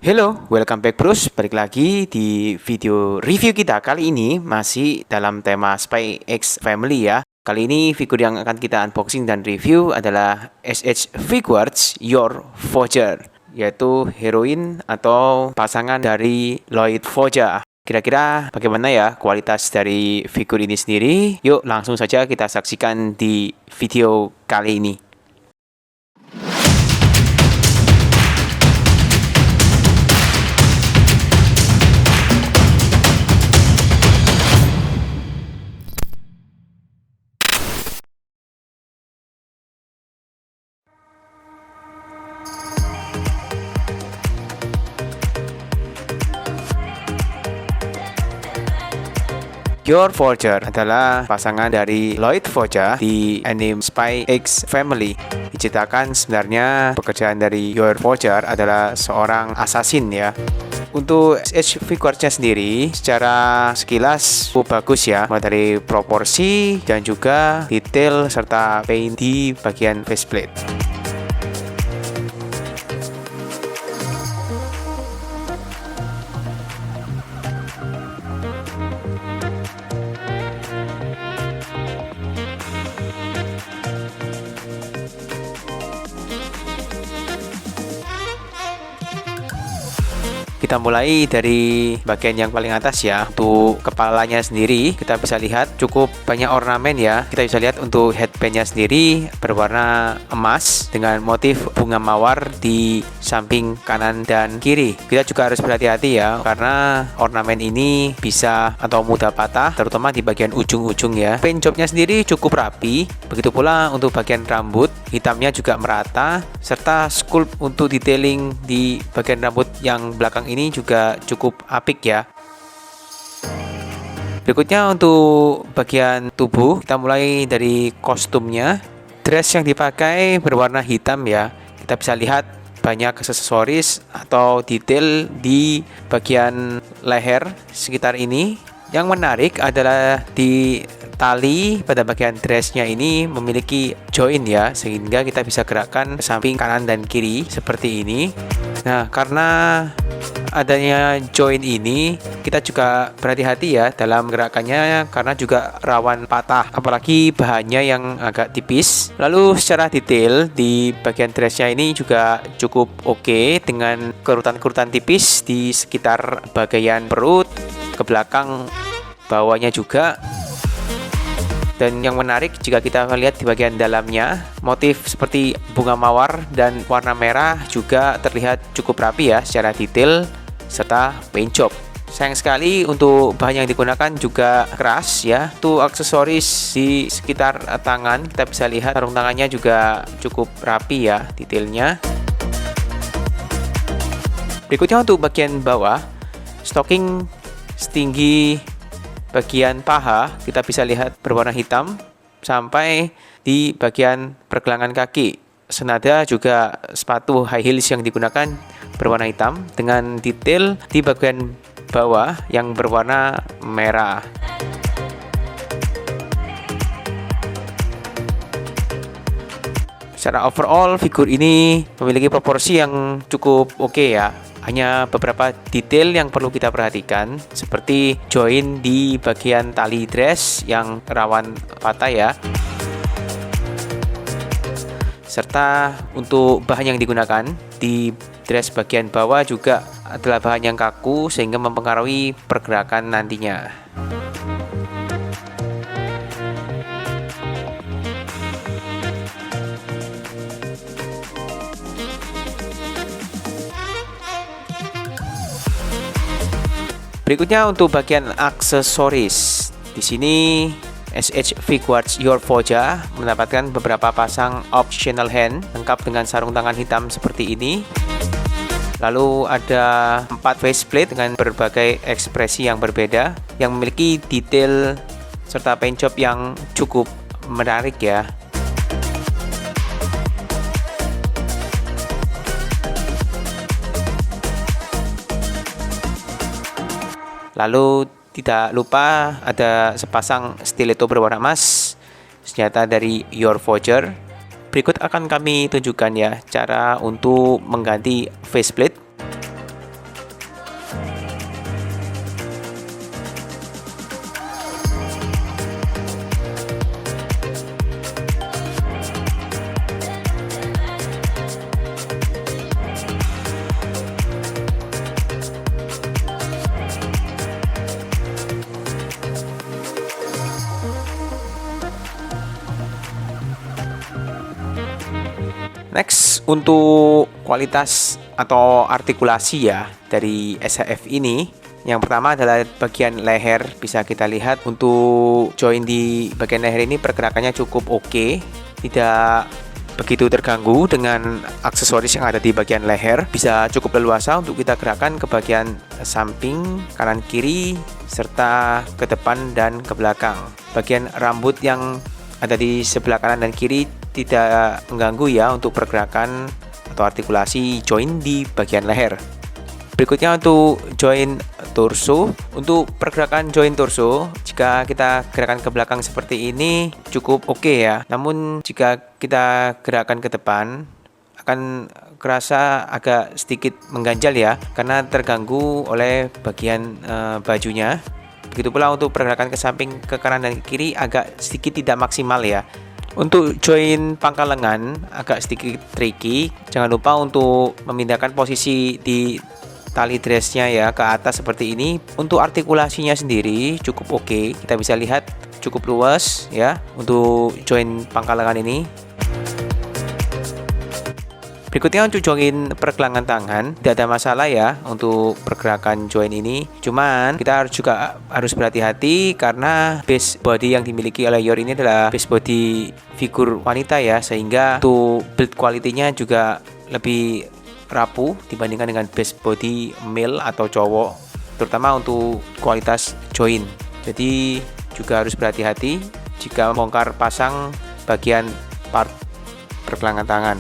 Hello, welcome back bros. Balik lagi di video review kita. Kali ini masih dalam tema Spy X Family ya. Kali ini figur yang akan kita unboxing dan review adalah SH Figuarts Your Voyager, yaitu heroin atau pasangan dari Lloyd Voyager. Kira-kira bagaimana ya kualitas dari figur ini sendiri? Yuk langsung saja kita saksikan di video kali ini. Your Voyager adalah pasangan dari Lloyd Voyager di anime Spy X Family. Diceritakan sebenarnya pekerjaan dari Your Voyager adalah seorang assassin ya. Untuk SH Figuartsnya sendiri secara sekilas bagus ya, mulai dari proporsi dan juga detail serta paint di bagian faceplate. Kita mulai dari bagian yang paling atas ya. Untuk kepalanya sendiri kita bisa lihat cukup banyak ornamen ya. Kita bisa lihat untuk headbandnya sendiri berwarna emas dengan motif bunga mawar di samping kanan dan kiri. Kita juga harus berhati-hati ya, karena ornamen ini bisa atau mudah patah, terutama di bagian ujung-ujung ya. Paint jobnya sendiri cukup rapi. Begitu pula untuk bagian rambut, hitamnya juga merata, serta sculpt untuk detailing di bagian rambut yang belakang ini juga cukup apik ya. Berikutnya untuk bagian tubuh, kita mulai dari kostumnya. Dress yang dipakai berwarna hitam ya. Kita bisa lihat banyak aksesoris atau detail di bagian leher sekitar ini. Yang menarik adalah di tali pada bagian dressnya ini memiliki join ya, sehingga kita bisa gerakkan ke samping kanan dan kiri seperti ini. Nah, karena adanya join ini, kita juga berhati-hati ya dalam gerakannya, karena juga rawan patah, apalagi bahannya yang agak tipis. Lalu secara detail di bagian dressnya ini juga cukup oke, dengan kerutan-kerutan tipis di sekitar bagian perut, ke belakang bawahnya juga. Dan yang menarik jika kita melihat di bagian dalamnya, motif seperti bunga mawar dan warna merah juga terlihat cukup rapi ya secara detail serta paint job. Sayang sekali untuk bahan yang digunakan juga keras ya. Untuk aksesoris di sekitar tangan, kita bisa lihat sarung tangannya juga cukup rapi ya detailnya. Berikutnya untuk bagian bawah, stocking setinggi bagian paha kita bisa lihat berwarna hitam sampai di bagian pergelangan kaki. Senada juga sepatu high heels yang digunakan berwarna hitam dengan detail di bagian bawah yang berwarna merah. Secara overall figur ini memiliki proporsi yang cukup oke ya. Hanya beberapa detail yang perlu kita perhatikan, seperti join di bagian tali dress yang rawan patah ya. Serta untuk bahan yang digunakan di dress bagian bawah juga adalah bahan yang kaku sehingga mempengaruhi pergerakan nantinya. Berikutnya untuk bagian aksesoris. Di sini SH Figuarts Your Voyager mendapatkan beberapa pasang optional hand lengkap dengan sarung tangan hitam seperti ini. Lalu ada 4 faceplate dengan berbagai ekspresi yang berbeda yang memiliki detail serta paint job yang cukup menarik ya. Lalu tidak lupa ada sepasang stiletto berwarna emas, senjata dari Your Voyager. Berikut akan kami tunjukkan ya cara untuk mengganti faceplate. untuk kualitas atau artikulasi ya dari SHF ini, yang pertama adalah bagian leher. Bisa kita lihat untuk join di bagian leher ini pergerakannya cukup oke, tidak begitu terganggu dengan aksesoris yang ada di bagian leher. Bisa cukup leluasa untuk kita gerakan ke bagian samping, kanan kiri, serta ke depan dan ke belakang. Bagian rambut yang ada di sebelah kanan dan kiri tidak mengganggu ya untuk pergerakan atau artikulasi join di bagian leher. Berikutnya untuk join torso. Untuk pergerakan join torso, jika kita gerakan ke belakang seperti ini cukup oke ya. Namun jika kita gerakan ke depan akan kerasa agak sedikit mengganjal ya, karena terganggu oleh bagian bajunya. Begitu pula untuk pergerakan ke samping, ke kanan dan kiri agak sedikit tidak maksimal ya. Untuk join pangkal lengan agak sedikit tricky. Jangan lupa untuk memindahkan posisi di tali dressnya ya ke atas seperti ini. Untuk artikulasinya sendiri cukup oke. Kita bisa lihat cukup luas ya untuk join pangkal lengan ini. Berikutnya untuk join pergelangan tangan, tidak ada masalah ya untuk pergerakan join ini. Cuman kita harus berhati-hati karena base body yang dimiliki oleh Yor ini adalah base body figur wanita ya, sehingga untuk build quality-nya juga lebih rapuh dibandingkan dengan base body male atau cowok, terutama untuk kualitas join. Jadi juga harus berhati-hati jika bongkar pasang bagian part pergelangan tangan.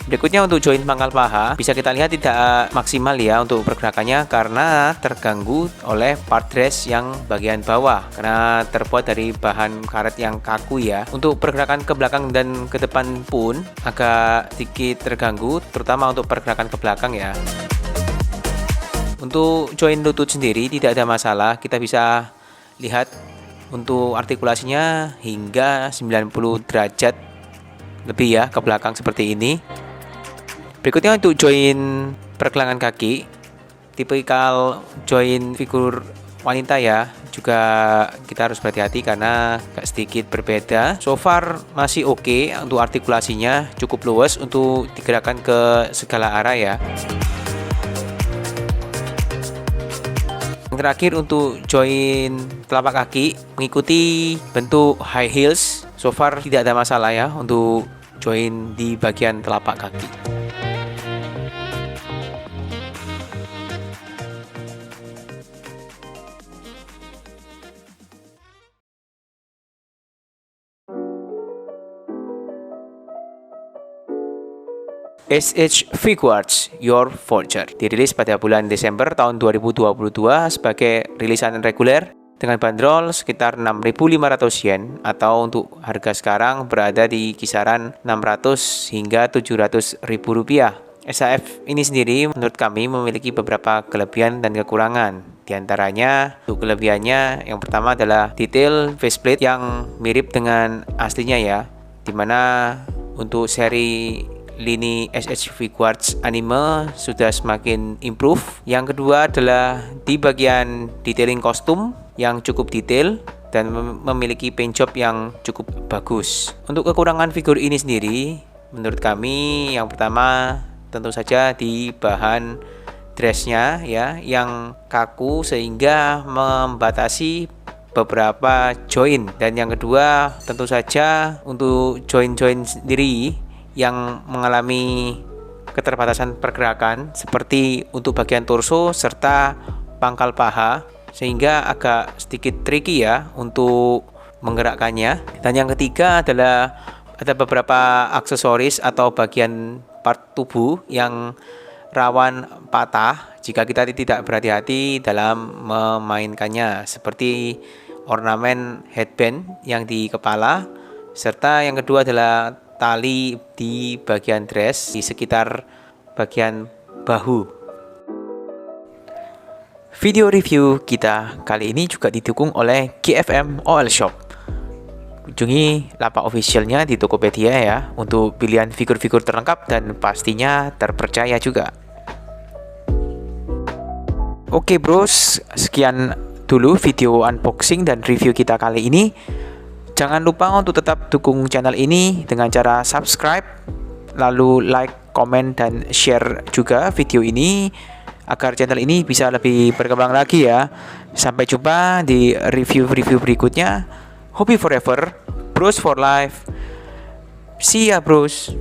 Berikutnya untuk join pangkal paha, bisa kita lihat tidak maksimal ya untuk pergerakannya karena terganggu oleh part dress yang bagian bawah, karena terbuat dari bahan karet yang kaku ya. Untuk pergerakan ke belakang dan ke depan pun agak sedikit terganggu, terutama untuk pergerakan ke belakang ya. Untuk join lutut sendiri tidak ada masalah, kita bisa lihat untuk artikulasinya hingga 90 derajat lebih ya ke belakang seperti ini. Berikutnya untuk join pergelangan kaki, tipikal join figur wanita ya, juga kita harus berhati-hati karena agak sedikit berbeda. So far masih oke untuk artikulasinya, cukup luas untuk digerakkan ke segala arah ya. Yang terakhir untuk join telapak kaki, mengikuti bentuk high heels. So far tidak ada masalah ya untuk join di bagian telapak kaki. SH Figuarts Your Forger dirilis pada bulan Desember tahun 2022 sebagai rilisan reguler dengan bandrol sekitar 6.500 yen atau untuk harga sekarang berada di kisaran 600 hingga 700 ribu rupiah. SHF ini sendiri menurut kami memiliki beberapa kelebihan dan kekurangan. Di antaranya, untuk kelebihannya yang pertama adalah detail faceplate yang mirip dengan aslinya ya, dimana untuk seri lini SH Figuarts anime sudah semakin improve. Yang kedua adalah di bagian detailing kostum yang cukup detail dan memiliki paint job yang cukup bagus. Untuk kekurangan figur ini sendiri menurut kami yang pertama tentu saja di bahan dressnya ya yang kaku sehingga membatasi beberapa join, dan yang kedua tentu saja untuk join-join sendiri yang mengalami keterbatasan pergerakan seperti untuk bagian torso serta pangkal paha, sehingga agak sedikit tricky ya untuk menggerakkannya. Dan yang ketiga adalah ada beberapa aksesoris atau bagian part tubuh yang rawan patah jika kita tidak berhati-hati dalam memainkannya, seperti ornamen headband yang di kepala, serta yang kedua adalah tali di bagian dress di sekitar bagian bahu. Video review kita kali ini juga didukung oleh GFM OL Shop. Kunjungi lapak officialnya di Tokopedia ya untuk pilihan figur-figur terlengkap dan pastinya terpercaya juga. Oke bros, sekian dulu video unboxing dan review kita kali ini. Jangan lupa untuk tetap dukung channel ini dengan cara subscribe, lalu like, komen, dan share juga video ini agar channel ini bisa lebih berkembang lagi ya. Sampai jumpa di review-review berikutnya. Hobby forever, bros for life. See ya bros.